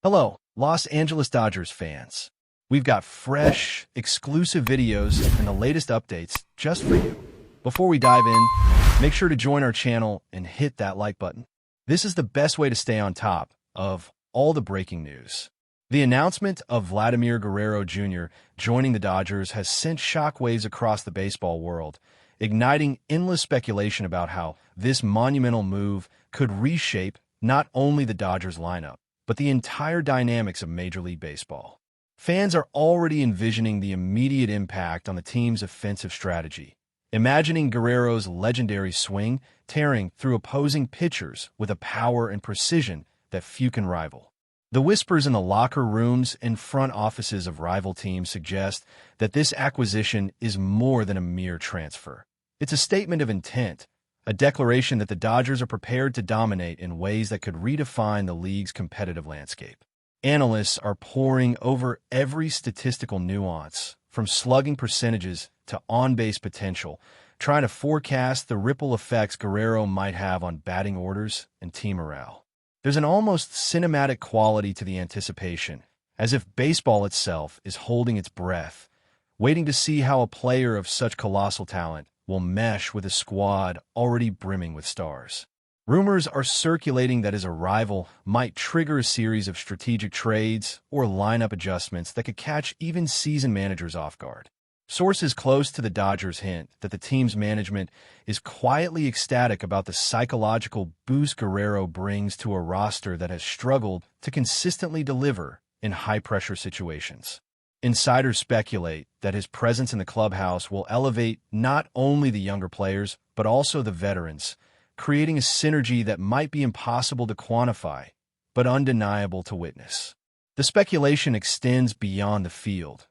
Hello, Los Angeles Dodgers fans. We've got fresh, exclusive videos and the latest updates just for you. Before we dive in, make sure to join our channel and hit that like button. This is the best way to stay on top of all the breaking news. The announcement of Vladimir Guerrero Jr. joining the Dodgers has sent shockwaves across the baseball world, igniting endless speculation about how this monumental move could reshape not only the Dodgers lineup, but the entire dynamics of Major League Baseball. Fans are already envisioning the immediate impact on the team's offensive strategy, imagining Guerrero's legendary swing tearing through opposing pitchers with a power and precision that few can rival. The whispers in the locker rooms and front offices of rival teams suggest that this acquisition is more than a mere transfer. It's a statement of intent, a declaration that the Dodgers are prepared to dominate in ways that could redefine the league's competitive landscape. Analysts are poring over every statistical nuance, from slugging percentages to on-base potential, trying to forecast the ripple effects Guerrero might have on batting orders and team morale. There's an almost cinematic quality to the anticipation, as if baseball itself is holding its breath, waiting to see how a player of such colossal talent will mesh with a squad already brimming with stars. Rumors are circulating that his arrival might trigger a series of strategic trades or lineup adjustments that could catch even seasoned managers off guard. Sources close to the Dodgers hint that the team's management is quietly ecstatic about the psychological boost Guerrero brings to a roster that has struggled to consistently deliver in high-pressure situations. Insiders speculate that his presence in the clubhouse will elevate not only the younger players, but also the veterans, creating a synergy that might be impossible to quantify, but undeniable to witness. The speculation extends beyond the field.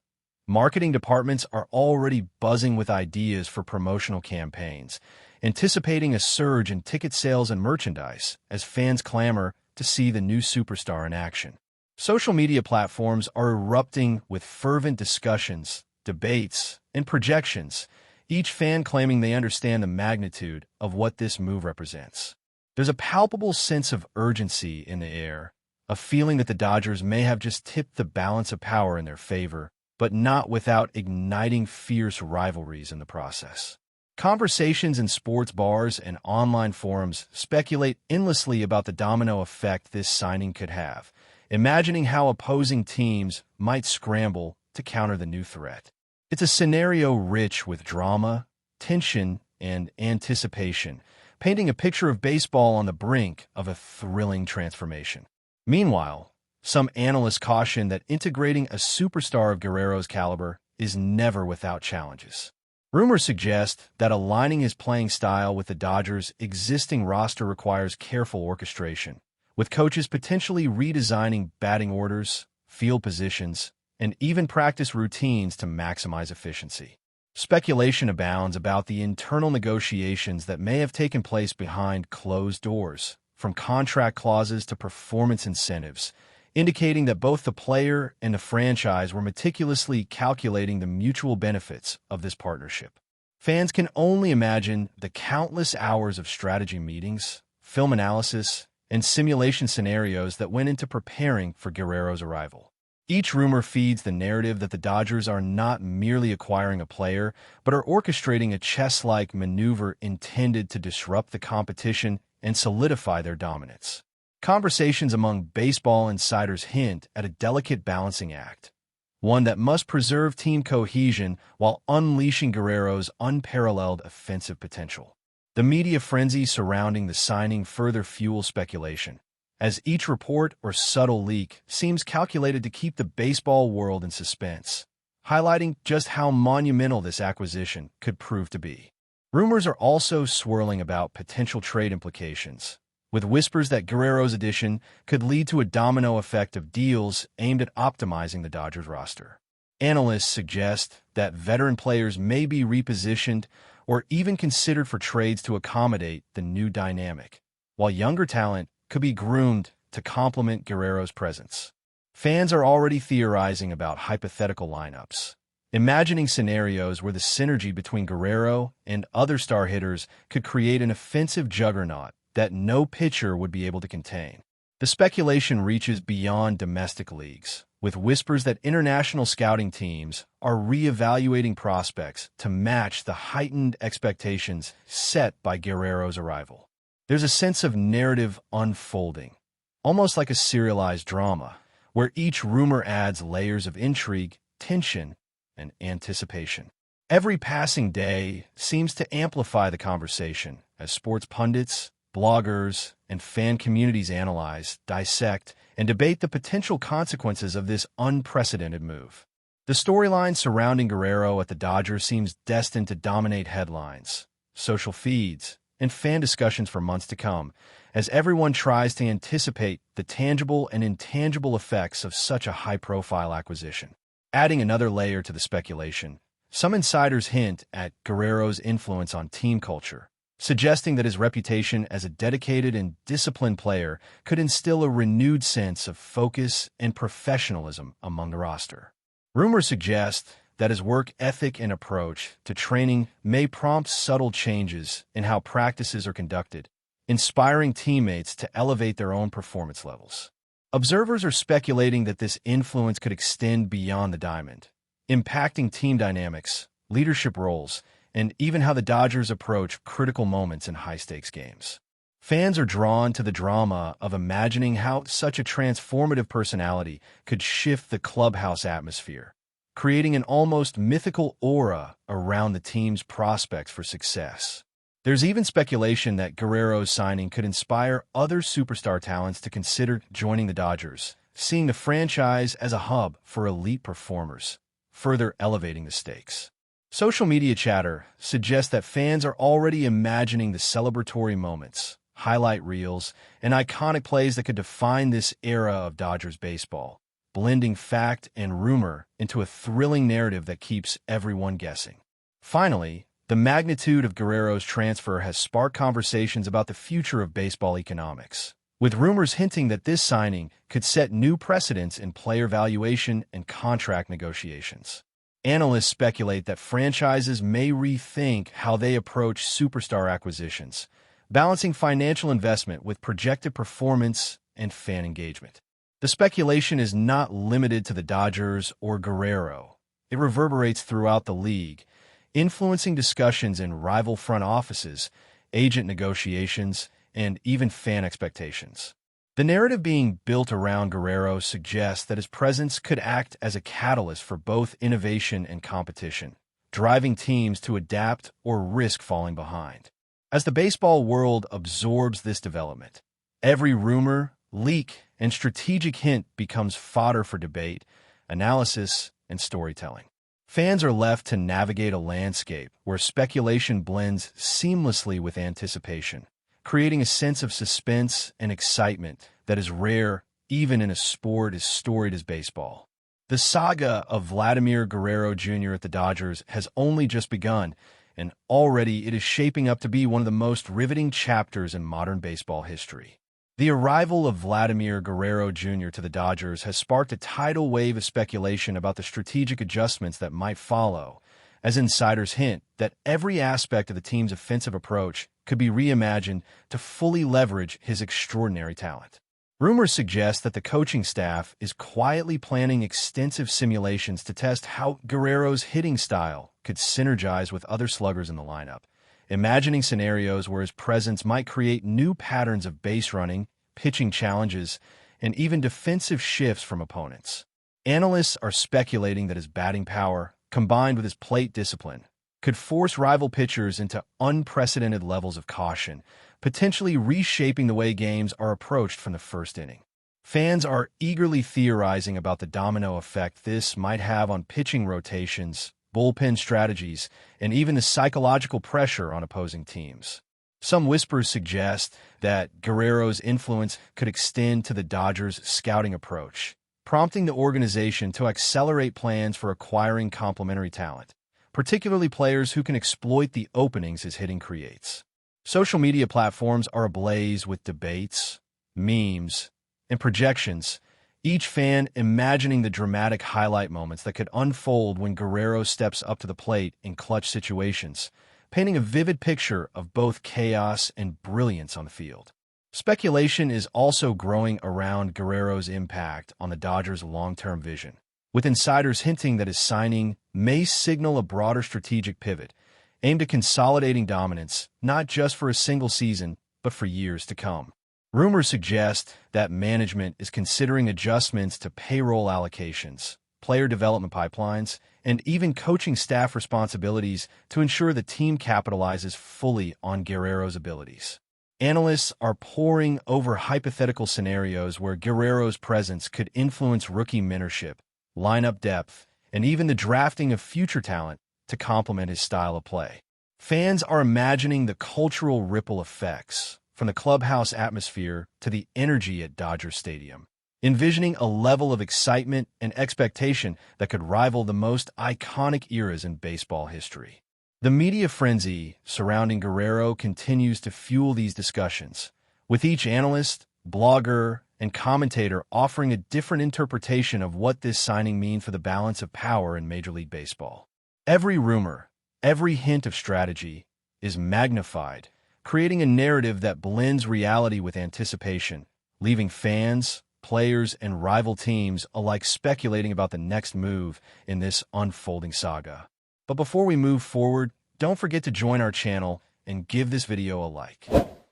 Marketing departments are already buzzing with ideas for promotional campaigns, anticipating a surge in ticket sales and merchandise as fans clamor to see the new superstar in action. Social media platforms are erupting with fervent discussions, debates, and projections, each fan claiming they understand the magnitude of what this move represents. There's a palpable sense of urgency in the air, a feeling that the Dodgers may have just tipped the balance of power in their favor, but not without igniting fierce rivalries in the process. Conversations in sports bars and online forums speculate endlessly about the domino effect this signing could have, imagining how opposing teams might scramble to counter the new threat. It's a scenario rich with drama, tension, and anticipation, painting a picture of baseball on the brink of a thrilling transformation. Meanwhile, some analysts caution that integrating a superstar of Guerrero's caliber is never without challenges. Rumors suggest that aligning his playing style with the Dodgers' existing roster requires careful orchestration, with coaches potentially redesigning batting orders, field positions, and even practice routines to maximize efficiency. Speculation abounds about the internal negotiations that may have taken place behind closed doors, from contract clauses to performance incentives, indicating that both the player and the franchise were meticulously calculating the mutual benefits of this partnership. Fans can only imagine the countless hours of strategy meetings, film analysis, and simulation scenarios that went into preparing for Guerrero's arrival. Each rumor feeds the narrative that the Dodgers are not merely acquiring a player, but are orchestrating a chess-like maneuver intended to disrupt the competition and solidify their dominance. Conversations among baseball insiders hint at a delicate balancing act, one that must preserve team cohesion while unleashing Guerrero's unparalleled offensive potential. The media frenzy surrounding the signing further fuels speculation, as each report or subtle leak seems calculated to keep the baseball world in suspense, highlighting just how monumental this acquisition could prove to be. Rumors are also swirling about potential trade implications, with whispers that Guerrero's addition could lead to a domino effect of deals aimed at optimizing the Dodgers roster. Analysts suggest that veteran players may be repositioned or even considered for trades to accommodate the new dynamic, while younger talent could be groomed to complement Guerrero's presence. Fans are already theorizing about hypothetical lineups, imagining scenarios where the synergy between Guerrero and other star hitters could create an offensive juggernaut that no pitcher would be able to contain. The speculation reaches beyond domestic leagues, with whispers that international scouting teams are re-evaluating prospects to match the heightened expectations set by Guerrero's arrival. There's a sense of narrative unfolding, almost like a serialized drama, where each rumor adds layers of intrigue, tension, and anticipation. Every passing day seems to amplify the conversation as sports pundits, bloggers, and fan communities analyze, dissect, and debate the potential consequences of this unprecedented move. The storyline surrounding Guerrero at the Dodgers seems destined to dominate headlines, social feeds, and fan discussions for months to come, as everyone tries to anticipate the tangible and intangible effects of such a high-profile acquisition. Adding another layer to the speculation, some insiders hint at Guerrero's influence on team culture, suggesting that his reputation as a dedicated and disciplined player could instill a renewed sense of focus and professionalism among the roster. Rumors suggest that his work ethic and approach to training may prompt subtle changes in how practices are conducted, inspiring teammates to elevate their own performance levels. Observers are speculating that this influence could extend beyond the diamond, impacting team dynamics, leadership roles, and even how the Dodgers approach critical moments in high-stakes games. Fans are drawn to the drama of imagining how such a transformative personality could shift the clubhouse atmosphere, creating an almost mythical aura around the team's prospects for success. There's even speculation that Guerrero's signing could inspire other superstar talents to consider joining the Dodgers, seeing the franchise as a hub for elite performers, further elevating the stakes. Social media chatter suggests that fans are already imagining the celebratory moments, highlight reels, and iconic plays that could define this era of Dodgers baseball, blending fact and rumor into a thrilling narrative that keeps everyone guessing. Finally, the magnitude of Guerrero's transfer has sparked conversations about the future of baseball economics, with rumors hinting that this signing could set new precedents in player valuation and contract negotiations. Analysts speculate that franchises may rethink how they approach superstar acquisitions, balancing financial investment with projected performance and fan engagement. The speculation is not limited to the Dodgers or Guerrero. It reverberates throughout the league, influencing discussions in rival front offices, agent negotiations, and even fan expectations. The narrative being built around Guerrero suggests that his presence could act as a catalyst for both innovation and competition, driving teams to adapt or risk falling behind. As the baseball world absorbs this development, every rumor, leak, and strategic hint becomes fodder for debate, analysis, and storytelling. Fans are left to navigate a landscape where speculation blends seamlessly with anticipation, creating a sense of suspense and excitement that is rare even in a sport as storied as baseball. The saga of Vladimir Guerrero Jr. at the Dodgers has only just begun, and already it is shaping up to be one of the most riveting chapters in modern baseball history. The arrival of Vladimir Guerrero Jr. to the Dodgers has sparked a tidal wave of speculation about the strategic adjustments that might follow, as insiders hint that every aspect of the team's offensive approach could be reimagined to fully leverage his extraordinary talent. Rumors suggest that the coaching staff is quietly planning extensive simulations to test how Guerrero's hitting style could synergize with other sluggers in the lineup, imagining scenarios where his presence might create new patterns of base running, pitching challenges, and even defensive shifts from opponents. Analysts are speculating that his batting power, combined with his plate discipline, could force rival pitchers into unprecedented levels of caution, potentially reshaping the way games are approached from the first inning. Fans are eagerly theorizing about the domino effect this might have on pitching rotations, bullpen strategies, and even the psychological pressure on opposing teams. Some whispers suggest that Guerrero's influence could extend to the Dodgers' scouting approach, prompting the organization to accelerate plans for acquiring complementary talent, particularly players who can exploit the openings his hitting creates. Social media platforms are ablaze with debates, memes, and projections, each fan imagining the dramatic highlight moments that could unfold when Guerrero steps up to the plate in clutch situations, painting a vivid picture of both chaos and brilliance on the field. Speculation is also growing around Guerrero's impact on the Dodgers' long-term vision, with insiders hinting that his signing may signal a broader strategic pivot aimed at consolidating dominance not just for a single season, but for years to come. Rumors suggest that management is considering adjustments to payroll allocations, player development pipelines, and even coaching staff responsibilities to ensure the team capitalizes fully on Guerrero's abilities. Analysts are poring over hypothetical scenarios where Guerrero's presence could influence rookie mentorship, lineup depth, and even the drafting of future talent to complement his style of play. Fans are imagining the cultural ripple effects, from the clubhouse atmosphere to the energy at Dodger Stadium, envisioning a level of excitement and expectation that could rival the most iconic eras in baseball history. The media frenzy surrounding Guerrero continues to fuel these discussions, with each analyst, blogger, and commentator offering a different interpretation of what this signing means for the balance of power in Major League Baseball. Every rumor, every hint of strategy is magnified, creating a narrative that blends reality with anticipation, leaving fans, players, and rival teams alike speculating about the next move in this unfolding saga. But before we move forward, don't forget to join our channel and give this video a like.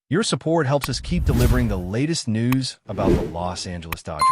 Your support helps us keep delivering the latest news about the Los Angeles Dodgers.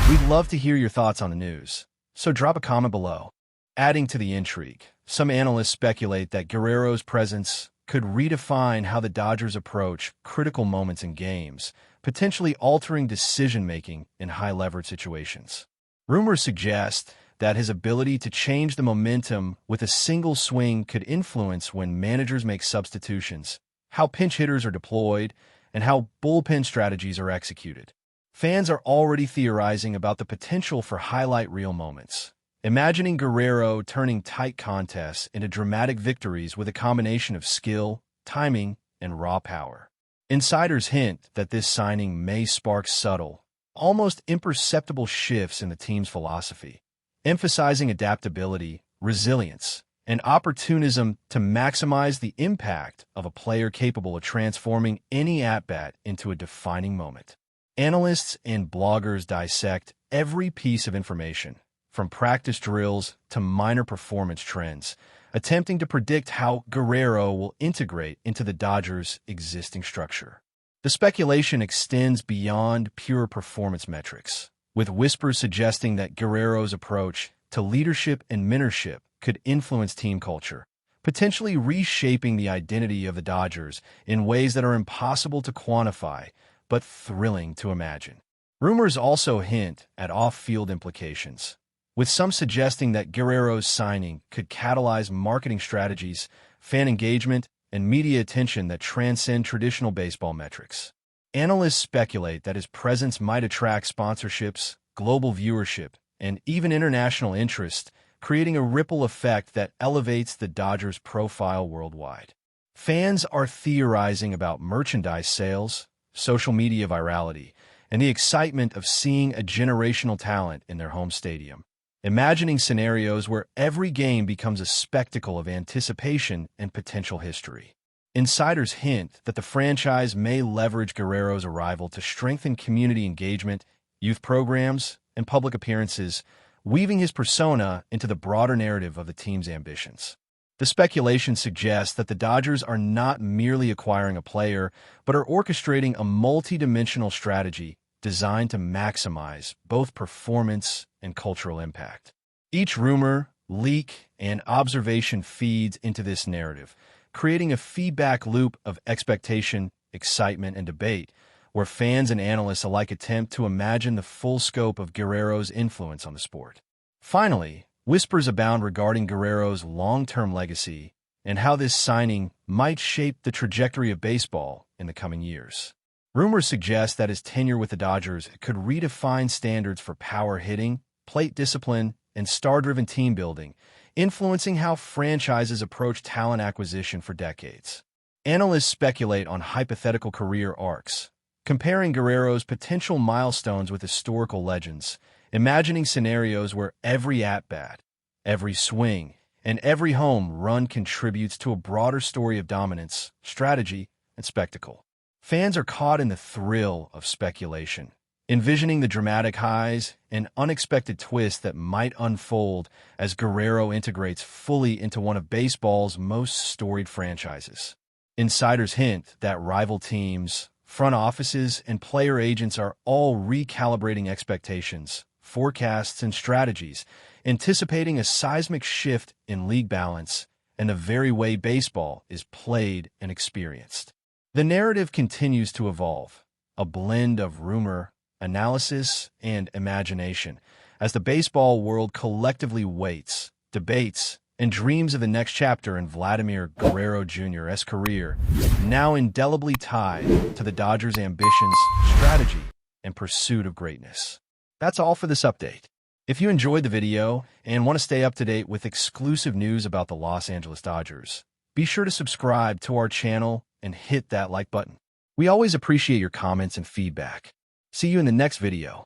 We'd love to hear your thoughts on the news, so drop a comment below. Adding to the intrigue, some analysts speculate that Guerrero's presence could redefine how the Dodgers approach critical moments in games, potentially altering decision-making in high-leverage situations. Rumors suggest that his ability to change the momentum with a single swing could influence when managers make substitutions, how pinch hitters are deployed, and how bullpen strategies are executed. Fans are already theorizing about the potential for highlight reel moments, imagining Guerrero turning tight contests into dramatic victories with a combination of skill, timing, and raw power. Insiders hint that this signing may spark subtle, almost imperceptible shifts in the team's philosophy, emphasizing adaptability, resilience, and opportunism to maximize the impact of a player capable of transforming any at-bat into a defining moment. Analysts and bloggers dissect every piece of information, from practice drills to minor performance trends, attempting to predict how Guerrero will integrate into the Dodgers' existing structure. The speculation extends beyond pure performance metrics, with whispers suggesting that Guerrero's approach to leadership and mentorship could influence team culture, potentially reshaping the identity of the Dodgers in ways that are impossible to quantify but thrilling to imagine. Rumors also hint at off-field implications, with some suggesting that Guerrero's signing could catalyze marketing strategies, fan engagement, and media attention that transcend traditional baseball metrics. Analysts speculate that his presence might attract sponsorships, global viewership, and even international interest, creating a ripple effect that elevates the Dodgers' profile worldwide. Fans are theorizing about merchandise sales, social media virality, and the excitement of seeing a generational talent in their home stadium, imagining scenarios where every game becomes a spectacle of anticipation and potential history. Insiders hint that the franchise may leverage Guerrero's arrival to strengthen community engagement, youth programs, and public appearances, weaving his persona into the broader narrative of the team's ambitions. The speculation suggests that the Dodgers are not merely acquiring a player, but are orchestrating a multi-dimensional strategy designed to maximize both performance and cultural impact. Each rumor, leak, and observation feeds into this narrative, creating a feedback loop of expectation, excitement, and debate, where fans and analysts alike attempt to imagine the full scope of Guerrero's influence on the sport. Finally, whispers abound regarding Guerrero's long-term legacy and how this signing might shape the trajectory of baseball in the coming years. Rumors suggest that his tenure with the Dodgers could redefine standards for power hitting, plate discipline, and star-driven team building, influencing how franchises approach talent acquisition for decades. Analysts speculate on hypothetical career arcs, comparing Guerrero's potential milestones with historical legends, imagining scenarios where every at-bat, every swing, and every home run contributes to a broader story of dominance, strategy, and spectacle. Fans are caught in the thrill of speculation, envisioning the dramatic highs and unexpected twists that might unfold as Guerrero integrates fully into one of baseball's most storied franchises. Insiders hint that rival teams, front offices, and player agents are all recalibrating expectations, forecasts, and strategies, anticipating a seismic shift in league balance and the very way baseball is played and experienced. The narrative continues to evolve, a blend of rumor, analysis, and imagination, as the baseball world collectively waits, debates, and dreams of the next chapter in VLADIMIR Guerrero Jr.'s career, now indelibly tied to the Dodgers' ambitions, strategy, and pursuit of greatness. That's all for this update. If you enjoyed the video and want to stay up to date with exclusive news about the Los Angeles Dodgers, be sure to subscribe to our channel and hit that like button. We always appreciate your comments and feedback. See you in the next video.